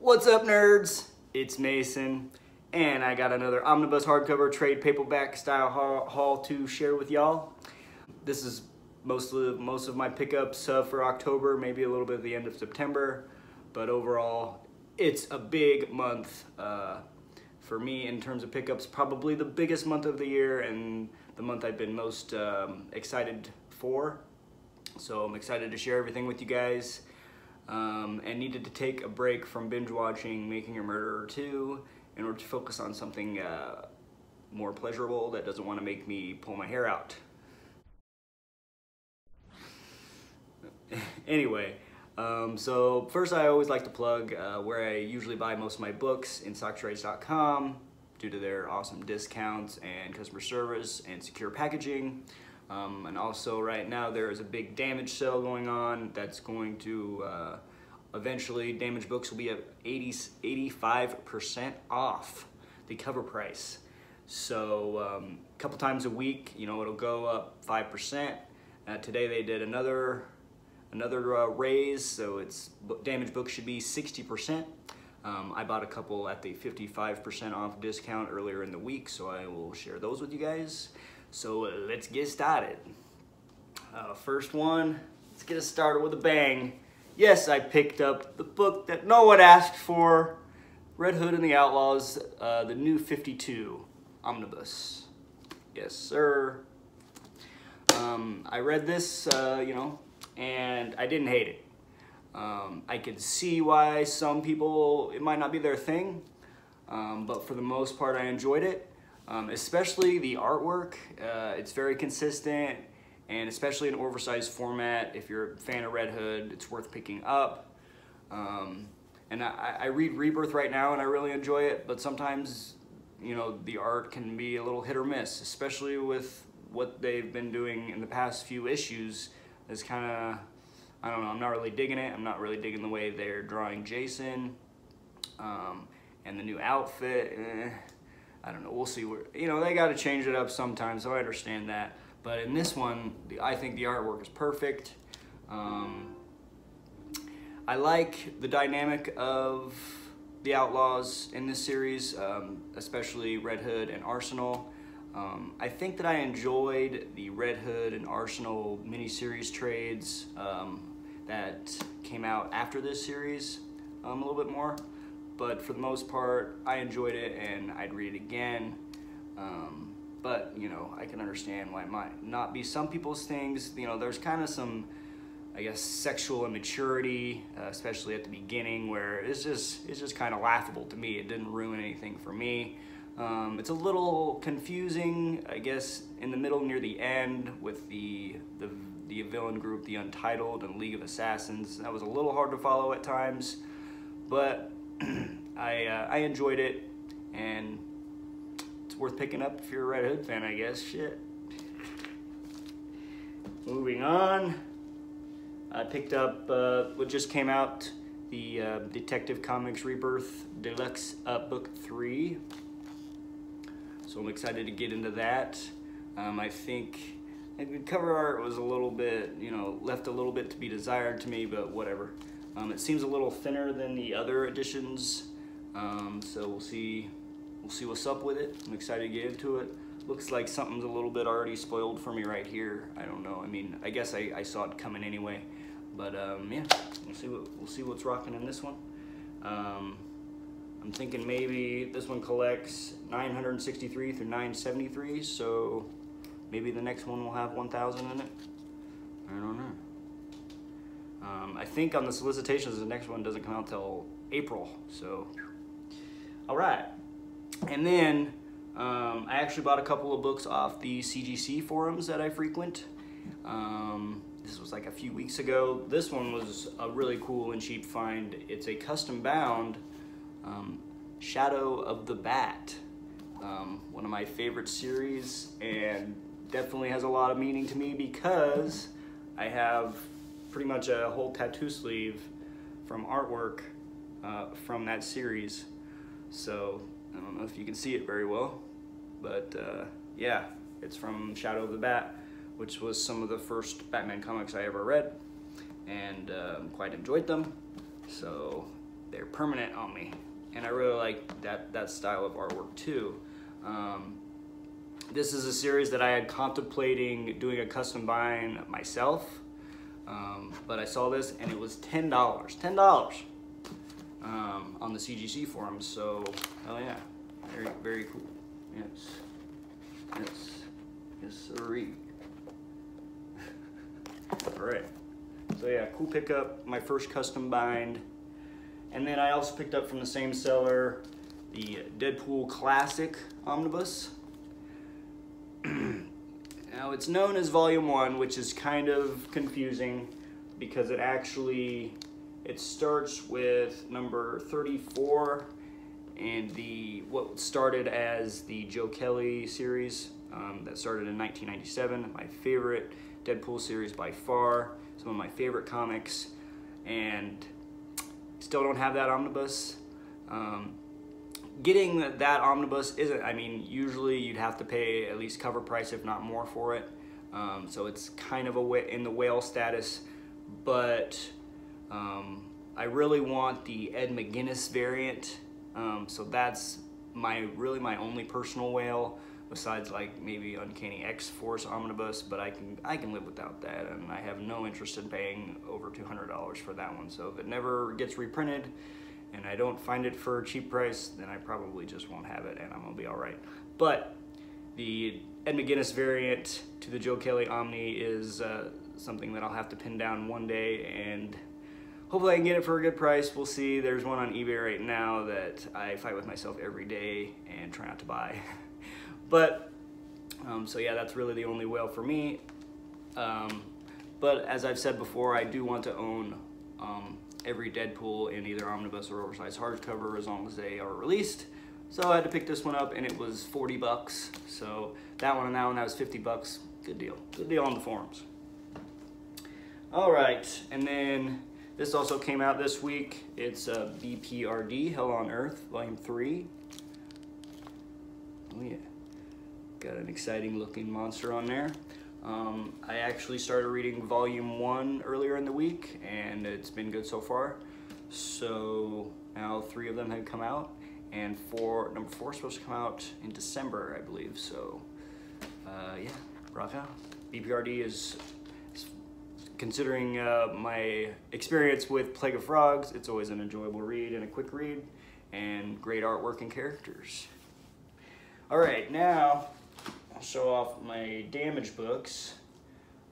What's up, nerds? It's Mason, and I got another Omnibus hardcover trade paperback style haul to share with y'all. This is most of my pickups for October, maybe a little bit at the end of September, but overall, it's a big month for me in terms of pickups. Probably the biggest month of the year and the month I've been most excited for. So I'm excited to share everything with you guys. And needed to take a break from binge watching Making a Murderer 2 in order to focus on something more pleasurable that doesn't want to make me pull my hair out. Anyway, so first I always like to plug where I usually buy most of my books, InStockTrades.com, due to their awesome discounts and customer service and secure packaging. And also right now there is a big damage sale going on that's going to eventually damaged books will be at 85% off the cover price. So a couple times a week, you know, it'll go up 5%. Today they did another raise, so it's damaged books should be 60%. I bought a couple at the 55% off discount earlier in the week, so I will share those with you guys. So let's get started. First one, let's get us started with a bang. Yes, I picked up the book that no one asked for, Red Hood and the Outlaws, the New 52 Omnibus. Yes, sir. I read this, and I didn't hate it. I could see why some people, it might not be their thing, but for the most part, I enjoyed it. Especially the artwork. It's very consistent, and especially in oversized format. If you're a fan of Red Hood, it's worth picking up. And I read Rebirth right now and I really enjoy it, but sometimes, you know, the art can be a little hit or miss, especially with what they've been doing in the past few issues. It's kind of, I don't know, I'm not really digging it. I'm not really digging the way they're drawing Jason, and the new outfit. I don't know, we'll see where, you know, they got to change it up sometimes, so I understand that. But in this one, I think the artwork is perfect. I like the dynamic of the Outlaws in this series, especially Red Hood and Arsenal. I think that I enjoyed the Red Hood and Arsenal miniseries trades that came out after this series a little bit more. But for the most part, I enjoyed it and I'd read it again. But, you know, I can understand why it might not be some people's things. You know, there's kind of some, I guess, sexual immaturity, especially at the beginning, where it's just kind of laughable to me. It didn't ruin anything for me. It's a little confusing, I guess, in the middle near the end with the villain group, the Untitled and League of Assassins. That was a little hard to follow at times, but I enjoyed it, and it's worth picking up if you're a Red Hood fan, I guess. Shit. Moving on, I picked up what just came out, the Detective Comics Rebirth Deluxe Book 3. So I'm excited to get into that. I think the cover art was a little bit, you know, left a little bit to be desired to me, but whatever. It seems a little thinner than the other editions, so we'll see what's up with it. I'm excited to get into it. Looks like something's a little bit already spoiled for me right here. I don't know. I mean, I guess I saw it coming anyway, but yeah, we'll see what's rocking in this one. I'm thinking maybe this one collects 963 through 973, so maybe the next one will have 1,000 in it. I don't know. I think on the solicitations, the next one doesn't come out till April, so. All right. And then I actually bought a couple of books off the CGC forums that I frequent. This was like a few weeks ago. This one was a really cool and cheap find. It's a custom bound Shadow of the Bat. One of my favorite series, and definitely has a lot of meaning to me because I have pretty much a whole tattoo sleeve from artwork from that series. So I don't know if you can see it very well, but yeah, it's from Shadow of the Bat, which was some of the first Batman comics I ever read, and quite enjoyed them. So they're permanent on me. And I really like that style of artwork too. This is a series that I had contemplating doing a custom bind myself, but I saw this and it was $10, $10 on the CGC forums. So, hell yeah, very, very cool. Yes, yes, yes, sirree. All right, so yeah, cool pickup, my first custom bind. And then I also picked up from the same seller the Deadpool Classic Omnibus. Now it's known as Volume 1, which is kind of confusing because it starts with number 34 and what started as the Joe Kelly series that started in 1997. My favorite Deadpool series by far, some of my favorite comics, and still don't have that omnibus. Getting that omnibus isn't, I mean, usually you'd have to pay at least cover price, if not more, for it. So it's kind of in the whale status, but I really want the Ed McGuinness variant. So that's really my only personal whale, besides like maybe Uncanny X-Force Omnibus, but I can live without that, and I have no interest in paying over $200 for that one. So if it never gets reprinted and I don't find it for a cheap price, then I probably just won't have it and I'm gonna be all right. But the Ed McGuinness variant to the Joe Kelly Omni is something that I'll have to pin down one day, and hopefully I can get it for a good price. We'll see. There's one on eBay right now that I fight with myself every day and try not to buy. But, so yeah, that's really the only whale for me. But as I've said before, I do want to own every Deadpool in either omnibus or oversized hardcover as long as they are released. So I had to pick this one up, and it was 40 bucks. So that one and that was 50 bucks. Good deal. Good deal on the forums. All right, and then this also came out this week. It's BPRD, Hell on Earth, Volume 3. Oh yeah, got an exciting looking monster on there. I actually started reading Volume 1 earlier in the week, and it's been good so far. So now 3 of them have come out, and number 4 is supposed to come out in December, I believe. So yeah, rock out. BPRD is, considering my experience with Plague of Frogs, it's always an enjoyable read and a quick read, and great artwork and characters. All right, now I'll show off my Damage books.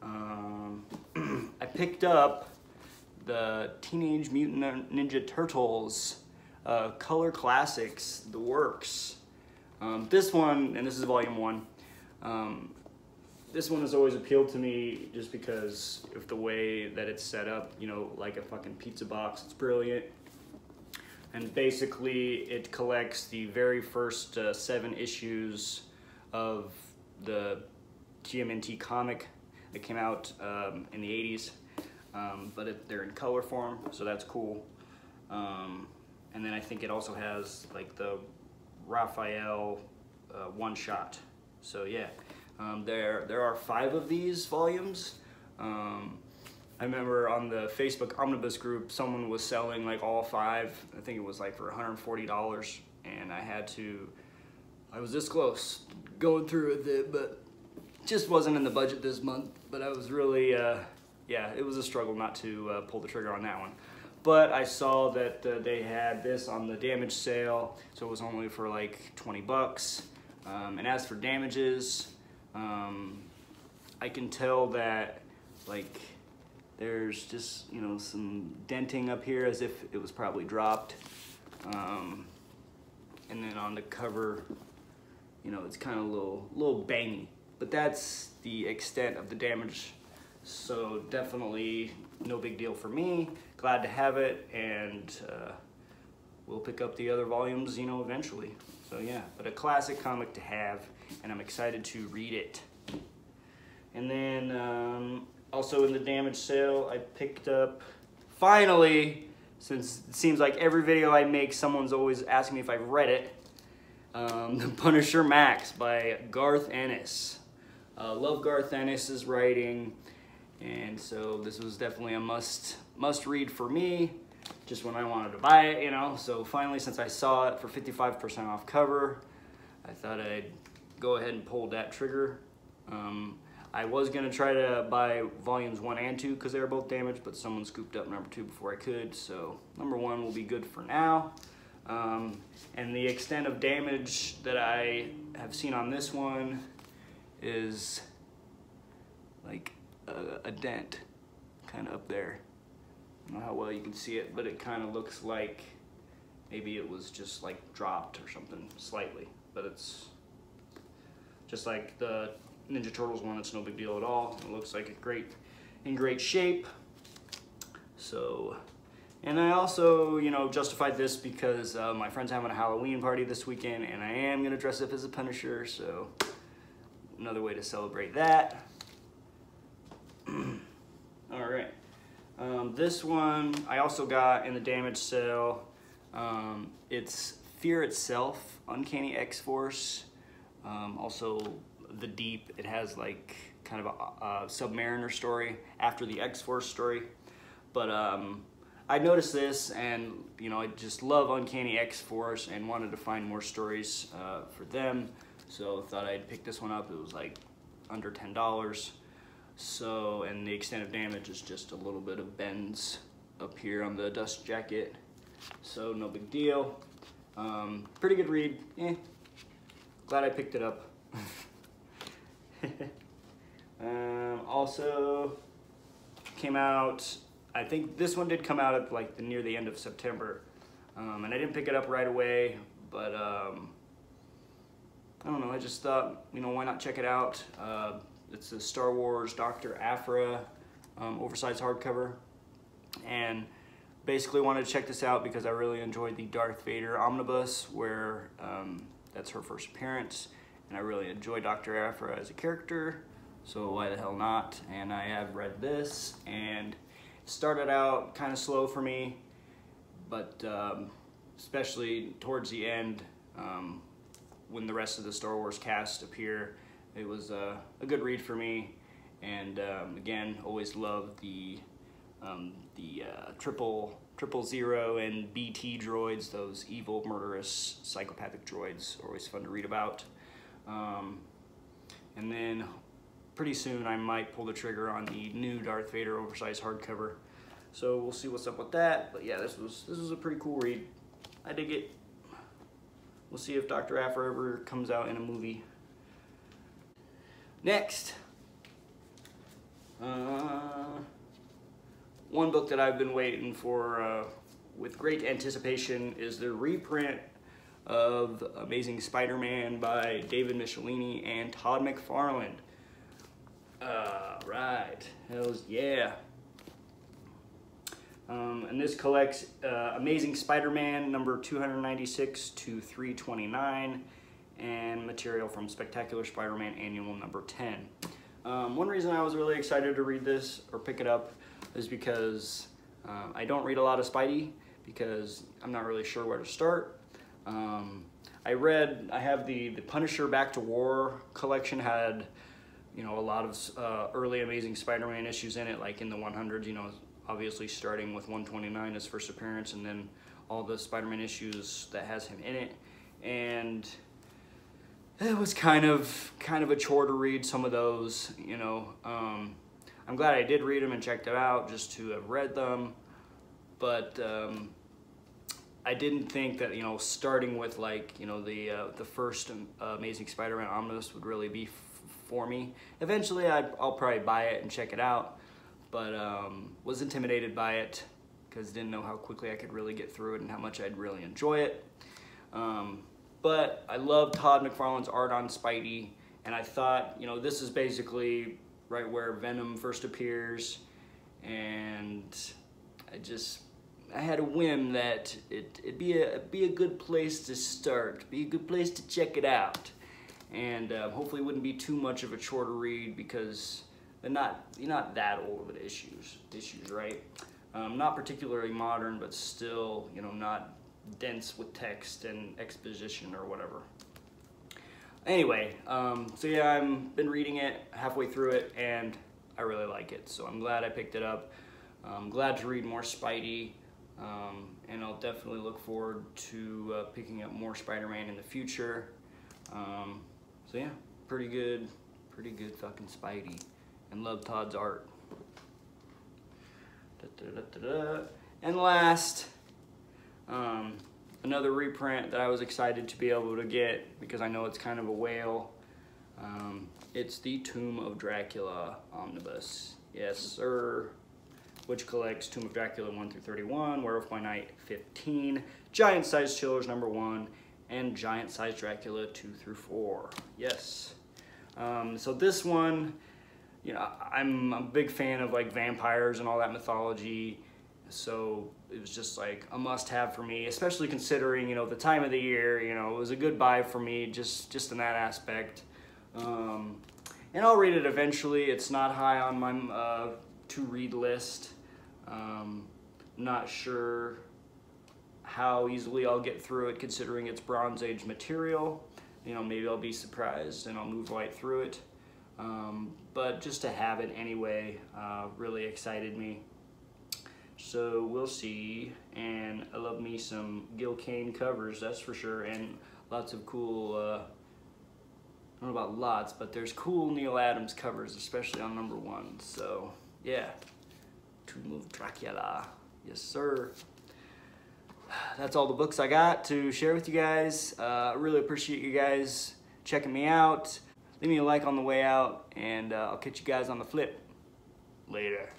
I picked up the Teenage Mutant Ninja Turtles Color Classics, The Works. This one, and this is Volume 1, this one has always appealed to me just because of the way that it's set up, you know, like a fucking pizza box. It's brilliant. And basically it collects the very first 7 issues of the TMNT comic that came out in the 80s, but they're in color form, so that's cool. And then I think it also has like the Raphael one-shot. So yeah, there are 5 of these volumes. I remember on the Facebook Omnibus group, someone was selling like all 5. I think it was like for $140, and I was this close going through with it, but just wasn't in the budget this month. But I was really, yeah, it was a struggle not to pull the trigger on that one. But I saw that they had this on the Damage sale, so it was only for like 20 bucks. And as for damages, I can tell that like there's just, you know, some denting up here as if it was probably dropped. And then on the cover, you know, it's kind of a little bangy. But that's the extent of the damage. So definitely no big deal for me. Glad to have it, and we'll pick up the other volumes, you know, eventually. So yeah, but a classic comic to have, and I'm excited to read it. And then also in the Damage sale, I picked up, finally, since it seems like every video I make, someone's always asking me if I've read it, The Punisher Max by Garth Ennis. Love Garth Ennis's writing, and so this was definitely a must read for me. just when I wanted to buy it, you know. So finally, since I saw it for 55% off cover, I thought I'd go ahead and pull that trigger. I was gonna try to buy volumes 1 and 2 because they were both damaged, but someone scooped up number 2 before I could, so number 1 will be good for now. And the extent of damage that I have seen on this one is like a dent kind of up there. I don't know how well you can see it, but it kind of looks like maybe it was just like dropped or something slightly, but it's just like the Ninja Turtles one. It's no big deal at all. It looks like in great shape. So, and I also, you know, justified this because my friend's having a Halloween party this weekend, and I am gonna dress up as a Punisher, so another way to celebrate that. All right. This one I also got in the damage sale. It's Fear Itself, Uncanny X-Force. Also the Deep. It has like kind of a Submariner story after the X-Force story. But I noticed this, and you know, I just love Uncanny X-Force and wanted to find more stories for them. So thought I'd pick this one up. It was like under $10. So, and the extent of damage is just a little bit of bends up here on the dust jacket. So no big deal. Pretty good read. Glad I picked it up. Also came out, I think this one did come out at like near the end of September. And I didn't pick it up right away, but I don't know, I just thought, you know, why not check it out? It's a Star Wars Dr. Aphra oversized hardcover, and basically wanted to check this out because I really enjoyed the Darth Vader Omnibus, where that's her first appearance, and I really enjoy Dr. Aphra as a character, so why the hell not? And I have read this, and it started out kind of slow for me, but especially towards the end, when the rest of the Star Wars cast appear, it was a good read for me. And again, always loved the triple zero and BT droids, those evil, murderous, psychopathic droids, are always fun to read about. And then pretty soon I might pull the trigger on the new Darth Vader oversized hardcover. So we'll see what's up with that. But yeah, this was a pretty cool read. I dig it. We'll see if Dr. Aphra ever comes out in a movie. Next, one book that I've been waiting for with great anticipation is the reprint of Amazing Spider-Man by David Michelinie and Todd McFarlane. Right, hells yeah. And this collects Amazing Spider-Man number 296 to 329. And material from Spectacular Spider-Man Annual number 10. One reason I was really excited to read this or pick it up is because I don't read a lot of Spidey because I'm not really sure where to start. I have the Punisher Back to War collection, had, you know, a lot of early Amazing Spider-Man issues in it, like in the 100s, you know, obviously starting with 129 his first appearance, and then all the Spider-Man issues that has him in it. And it was kind of a chore to read some of those, you know. I'm glad I did read them and checked them out just to have read them, but I didn't think that, you know, starting with like, you know, the first Amazing Spider-Man Omnibus would really be for me. Eventually I'll probably buy it and check it out, but was intimidated by it because didn't know how quickly I could really get through it and how much I'd really enjoy it. But I love Todd McFarlane's art on Spidey, and I thought, you know, this is basically right where Venom first appears, and I had a whim that it'd be a good place to start, be a good place to check it out, and hopefully it wouldn't be too much of a chore to read because you're not that old of an issues, right? Not particularly modern, but still, you know, not dense with text and exposition or whatever. Anyway, so yeah, I've been reading it, halfway through it, and I really like it. So I'm glad I picked it up. I'm glad to read more Spidey. And I'll definitely look forward to picking up more Spider-Man in the future. So yeah, pretty good fucking Spidey, and love Todd's art. And last, another reprint that I was excited to be able to get because I know it's kind of a whale. It's the Tomb of Dracula Omnibus. Yes, sir. Which collects Tomb of Dracula 1 through 31, Werewolf by Night 15, Giant Size Chillers number 1, and Giant Size Dracula 2 through 4. Yes. So this one, you know, I'm a big fan of like vampires and all that mythology. So it was just like a must-have for me, especially considering, you know, the time of the year. You know, it was a good buy for me just in that aspect. And I'll read it eventually. It's not high on my to-read list. Not sure how easily I'll get through it considering it's Bronze Age material. You know, maybe I'll be surprised and I'll move right through it. But just to have it anyway really excited me. So we'll see. And I love me some Gil Kane covers, that's for sure, and lots of cool, I don't know about lots, but there's cool Neil Adams covers, especially on number 1. So yeah, Tomb of Dracula, yes sir. That's all the books I got to share with you guys. I really appreciate you guys checking me out. Leave me a like on the way out, and I'll catch you guys on the flip. Later.